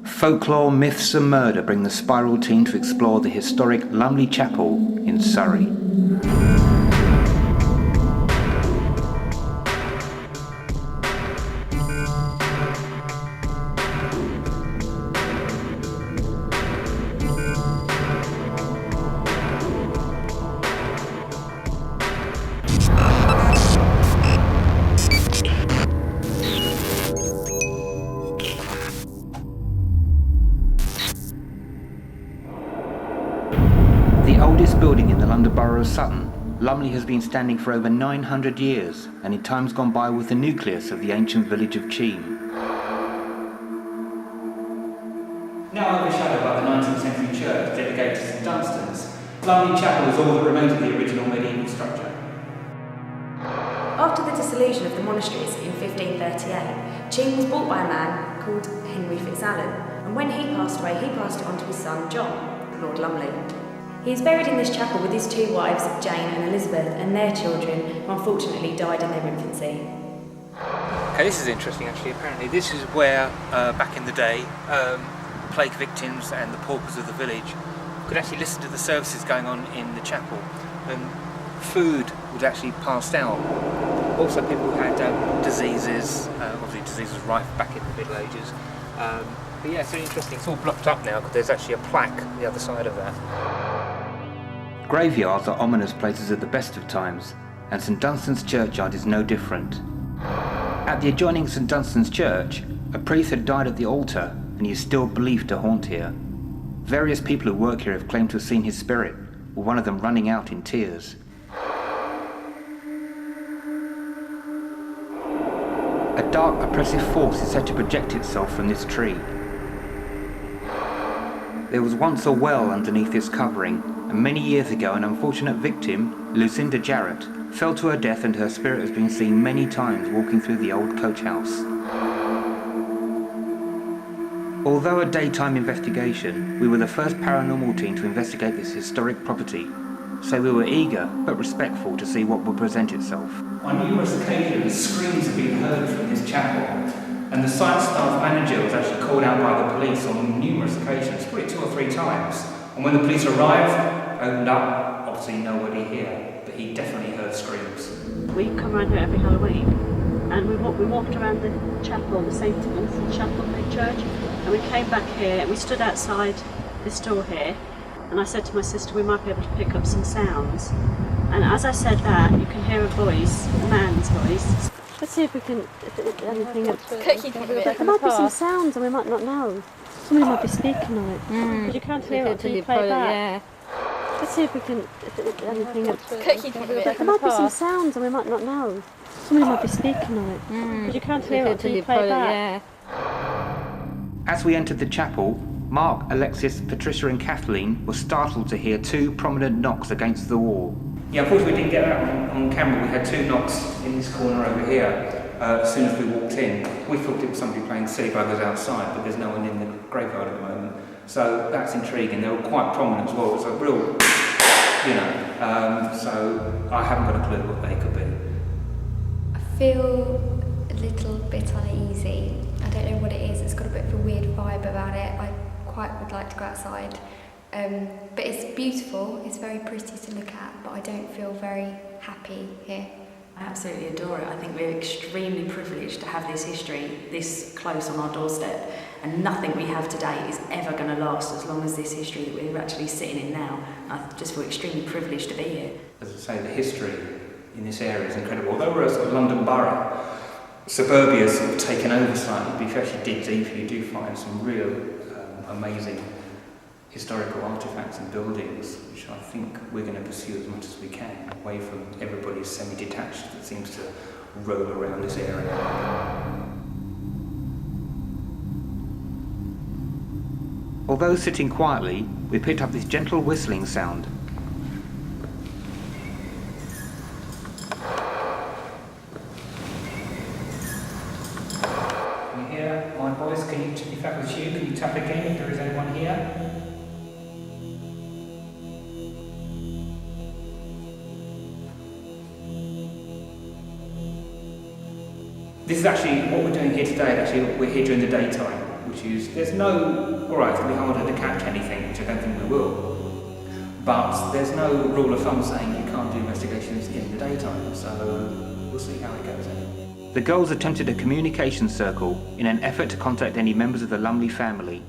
Folklore, myths and murder bring the Spiral team to explore the historic Lumley Chapel in Surrey. The oldest building in the London Borough of Sutton, Lumley has been standing for over 900 years, and in times gone by was the nucleus of the ancient village of Cheam. Now overshadowed by the 19th century church dedicated to St Dunstan's, Lumley Chapel is all that remains of the original medieval structure. After the dissolution of the monasteries in 1538, Cheam was bought by a man called Henry Fitzalan, and when he passed away, he passed it on to his son John, Lord Lumley. He is buried in this chapel with his two wives, Jane and Elizabeth, and their children, who unfortunately died in their infancy. Okay, this is interesting actually. Apparently this is where, back in the day, plague victims and the paupers of the village could actually listen to the services going on in the chapel, and food was actually passed out. Also people who had diseases, obviously diseases rife back in the Middle Ages. But yeah, it's really interesting. It's all blocked up now because there's actually a plaque on the other side of that. Graveyards are ominous places at the best of times, and St Dunstan's churchyard is no different. At the adjoining St Dunstan's church, a priest had died at the altar, and he is still believed to haunt here. Various people who work here have claimed to have seen his spirit, with one of them running out in tears. A dark, oppressive force is said to project itself from this tree. There was once a well underneath its covering, and many years ago an unfortunate victim, Lucinda Jarrett, fell to her death, and her spirit has been seen many times walking through the old coach house. Although a daytime investigation, we were the first paranormal team to investigate this historic property, so we were eager but respectful to see what would present itself. On numerous occasions, screams have been heard from this chapel, and the site staff manager was actually called out by the police on numerous occasions, probably 2 or 3 times. And when the police arrived, opened up, obviously nobody here, but he definitely heard screams. We come around here every Halloween, and we walked around the chapel, the St Dunstan's Chapel, big church, and we came back here, and we stood outside this door here, and I said to my sister, we might be able to pick up some sounds. And as I said that, you can hear a voice, a man's voice. Let's see if we can, anything. There might be some sounds and we might not know. Somebody might be speaking on it. But you can't hear it until you play it back. Yeah. Let's see if we can, anything. There might be some sounds and we might not know. Somebody might be speaking on it. But you can't hear it until you play it back. As we entered the chapel, Mark, Alexis, Patricia and Kathleen were startled to hear 2 prominent knocks against the wall. Yeah, unfortunately we didn't get that on camera. We had 2 knocks in this corner over here as soon as we walked in. We thought it was somebody playing silly buggers outside, but there's no one in the graveyard at the moment. So that's intriguing. They were quite prominent as well. It was a real, so I haven't got a clue what they could be. I feel a little bit uneasy. I don't know what it is. It's got a bit of a weird vibe about it. I quite would like to go outside. But it's beautiful, it's very pretty to look at, but I don't feel very happy here. I absolutely adore it. I think we're extremely privileged to have this history this close on our doorstep, and nothing we have today is ever going to last as long as this history that we're actually sitting in now. I just feel extremely privileged to be here. As I say, the history in this area is incredible. Although we're a sort of London borough, suburbia has sort of taken over slightly, but if you actually dig deeper, you do find some real amazing historical artefacts and buildings, which I think we're going to pursue as much as we can, away from everybody's semi-detached that seems to roam around this area. Although sitting quietly, we picked up this gentle whistling sound. Can you hear my voice? If that was you, can you tap again if there is anyone here? This is actually what we're doing here today. Actually, we're here during the daytime, which is, there's no, alright, it's going to be harder to catch anything, which I don't think we will. But there's no rule of thumb saying you can't do investigations in the daytime, so we'll see how it goes. The girls attempted a communication circle in an effort to contact any members of the Lumley family.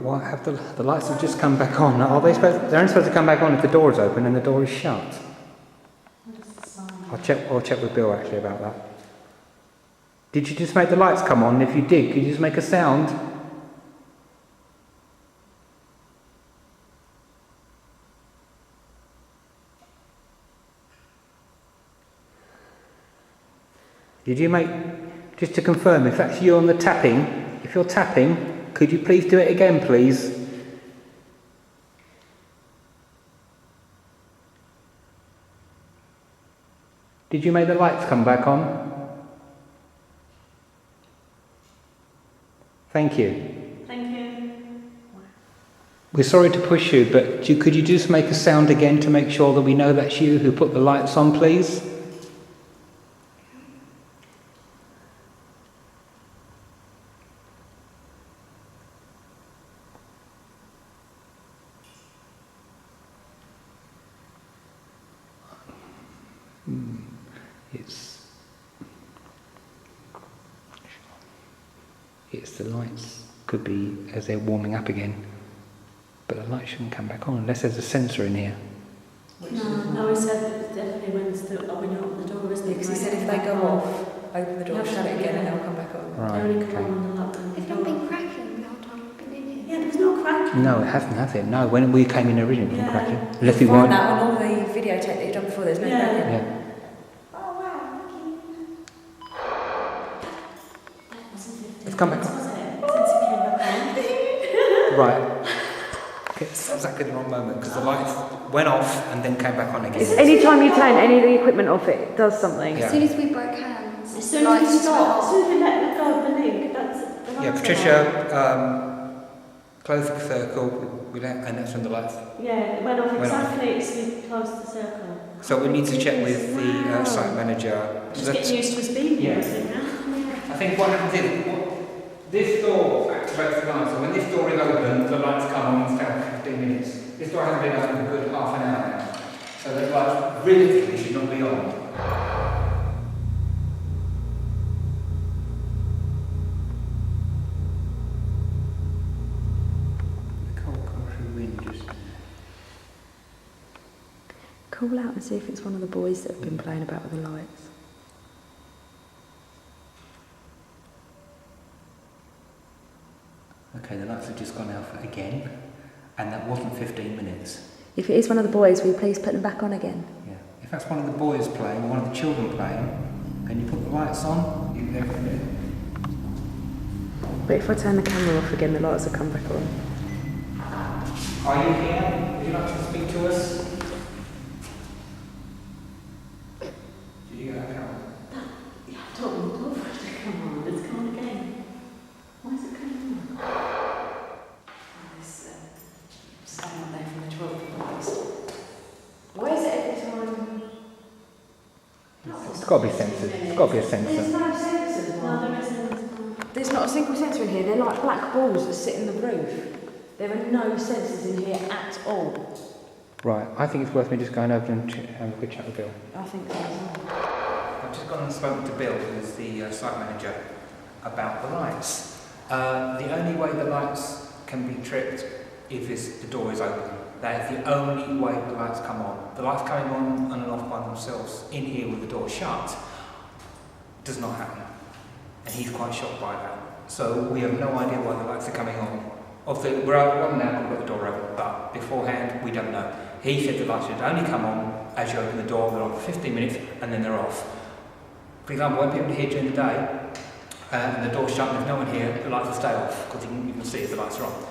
Why have the lights have just come back on? Are they supposed? They're only supposed to come back on if the door is open and the door is shut. I'll check with Bill actually about that. Did you just make the lights come on? If you did, could you just make a sound? Did you make, just to confirm, if that's you on the tapping, if you're tapping, could you please do it again, please? Did you make the lights come back on? Thank you. Thank you. We're sorry to push you, but could you just make a sound again to make sure that we know that's you who put the lights on, please? It's the lights, could be as they're warming up again, but the light shouldn't come back on unless there's a sensor in here. No, he said that it's definitely when you open the door, isn't it? Because he said if they go off, open the door, shut it again, and they'll come back on. Right, They only okay. come on when the light. It's not been cracking the whole time we've been in here. Yeah, there's no crack. No, it hasn't, has it? No, when we came in originally, it wasn't Yeah. cracking. Unless we Find weren't. that on all the videotape that you've done before, there's no Yeah. cracking. Yeah. Oh wow, thank you. It's come back on. Was it? Since it came back on. Right. Okay, it's exactly the wrong moment because the lights went off and then came back on again. Any time you turn any of the equipment off, it does something. Yeah. As soon as we broke hands, As soon lights as you just went stop, as off. soon as you let go of the link, that's the Yeah, lights Patricia, close the circle, and that's when the lights. Yeah, it went off Went off. exactly as you closed the circle. So we need to check with the site manager. Just get used to us being here, I think, now. I think what happens is, this door activates the lights, so when this door is open, the lights come on and stay on for 15 minutes. This door hasn't been open for a good half an hour now, so the lights realistically should not be on. The cold country wind just... Call out and see if it's one of the boys that have been playing about with the lights. Okay, the lights have just gone out again, and that wasn't 15 minutes. If it is one of the boys, will you please put them back on again? Yeah. If that's one of the boys playing, one of the children playing, can you put the lights on? You there for a minute. But if I turn the camera off again, the lights will come back on. Are you here? Would you like to speak to us? Did you get that camera? Yeah, I told them for it to come on. It's come on again. Why is it coming on? Standing up there from the 12th of August. Why is it every time? It's got to be censored. It's got to be a sensor. There's no sensors. No, there isn't. There's not a single sensor in here. They're like black balls that sit in the roof. There are no sensors in here at all. Right, I think it's worth me just going over and having a good chat with Bill. I think so as well. I've just gone and spoken to Bill, who's the site manager, about the lights. The only way the lights can be tripped if the door is open. That is the only way the lights come on. The lights coming on and off by themselves in here with the door shut does not happen. And he's quite shocked by that. So we have no idea why the lights are coming on. Obviously, we're out one now, we've got the door open, but beforehand, we don't know. He said the lights should only come on as you open the door, they're on for 15 minutes, and then they're off. For example, when people are here during the day, and the door's shut and there's no one here, the lights will stay off, because you can see if the lights are on.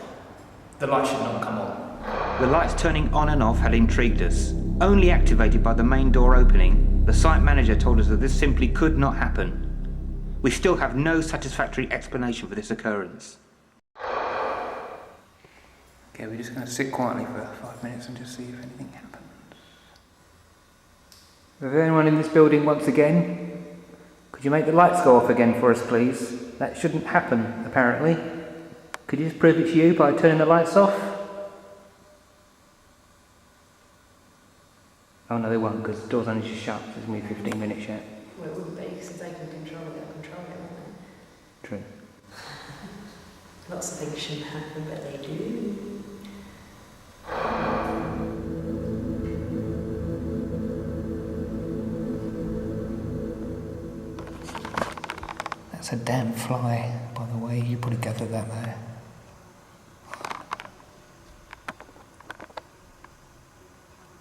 The lights should not come on. The lights turning on and off had intrigued us. Only activated by the main door opening, the site manager told us that this simply could not happen. We still have no satisfactory explanation for this occurrence. Okay, we're just going to sit quietly for 5 minutes and just see if anything happens. Is there anyone in this building once again? Could you make the lights go off again for us, please? That shouldn't happen, apparently. Could you just prove it's you by turning the lights off? Oh no, they won't, because the door's only just shut. There's only 15 minutes yet. Well, it wouldn't be, because if they can control it, they'll control it, won't they? True. Lots of things shouldn't happen, but they do. That's a damn fly, by the way. You probably gathered that there.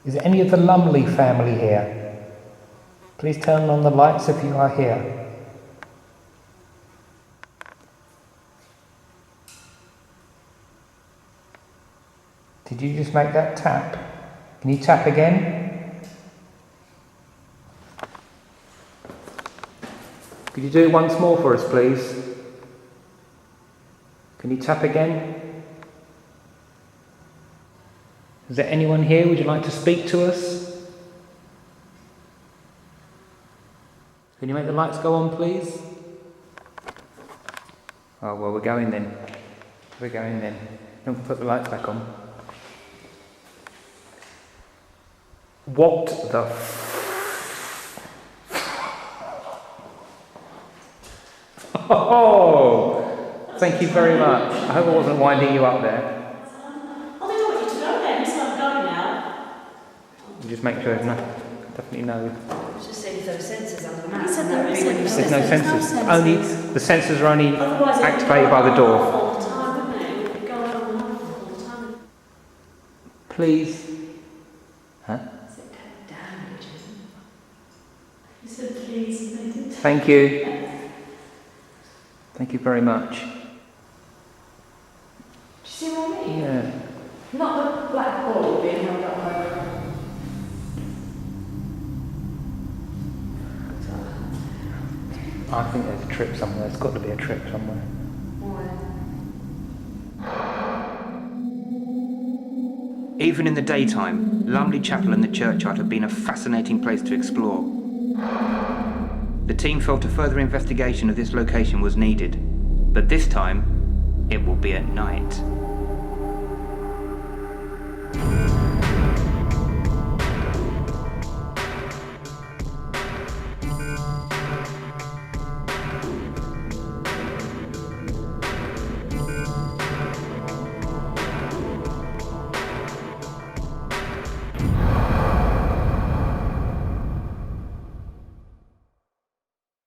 Is there any of the Lumley family here? Please turn on the lights if you are here. Did you just make that tap? Can you tap again? Could you do it once more for us, please? Can you tap again? Is there anyone here? Would you like to speak to us? Can you make the lights go on, please? Oh, well, we're going then. We're going then. Don't put the lights back on. What the Oh! Thank you very much. I hope I wasn't winding you up there. Oh, they don't want you to go there, so I'm going now. You just make sure there's no, definitely no. Just saying if there are sensors on the map. He said there isn't. There's no sensors. Only the sensors are only activated by the door. All the time, wouldn't it? It would go on and off all the time. Please. Huh? He said please, and they didn't. Thank you. Thank you very much. Do you see what I mean? Yeah. Not the black ball being held up by the... I think there's a trip somewhere. There's got to be a trip somewhere. Even in the daytime, Lumley Chapel and the churchyard have been a fascinating place to explore. The team felt a further investigation of this location was needed, but this time, it will be at night.